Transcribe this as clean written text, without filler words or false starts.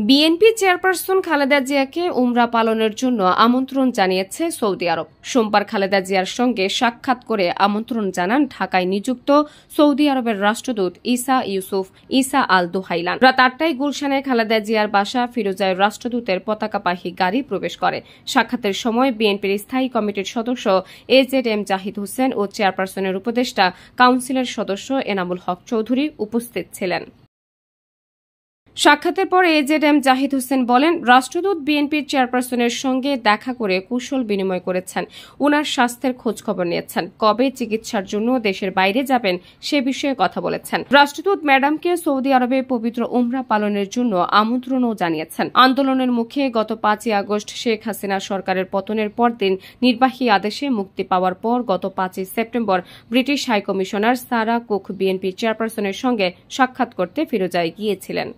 BNP chairperson Khaleda জিয়াকে উমরা পালনের জন্য আমন্ত্রণ জানিয়েছে সৌদি আরব। সোমবার খালেদা জিয়ার সঙ্গে সাক্ষাৎ করে আমন্ত্রণ জানান ঢাকায় নিযুক্ত সৌদি আরবের রাষ্ট্রদূত ঈসা ইউসুফ ঈসা আল দুহাইলান। রাত ৮টায় গুলশানে খালেদা জিয়ার বাসা ফিরোজায় রাষ্ট্রদূতের পতাকাবাহী গাড়ি প্রবেশ করে। সাক্ষাতের সময় বিএনপির স্থায়ী কমিটির সদস্য এজেড জাহিদ হোসেন ও চেয়ারপারসনের উপদেষ্টা কাউন্সিলের সদস্য এনামুল হক চৌধুরী উপস্থিত ছিলেন। সাক্ষাতের পর এজেড জাহিদ হোসেন বলেন, রাষ্ট্রদূত বিএনপির চেয়ারপারসনের সঙ্গে দেখা করে কুশল বিনিময় করেছেন, উনার স্বাস্থ্যের খোঁজ খবর নিয়েছেন, কবে চিকিৎসার জন্য দেশের বাইরে যাবেন সে বিষয়ে কথা বলেছেন। রাষ্ট্রদূত ম্যাডামকে সৌদি আরবে পবিত্র উমরা পালনের জন্য আমন্ত্রণও জানিয়েছেন। আন্দোলনের মুখে গত ৫ই আগস্ট শেখ হাসিনা সরকারের পতনের পরদিন নির্বাহী আদেশে মুক্তি পাওয়ার পর গত ৫ই সেপ্টেম্বর ব্রিটিশ হাইকমিশনার সারা কুক বিএনপি চেয়ারপারসনের সঙ্গে সাক্ষাৎ করতে ফিরোজায় গিয়েছিলেন।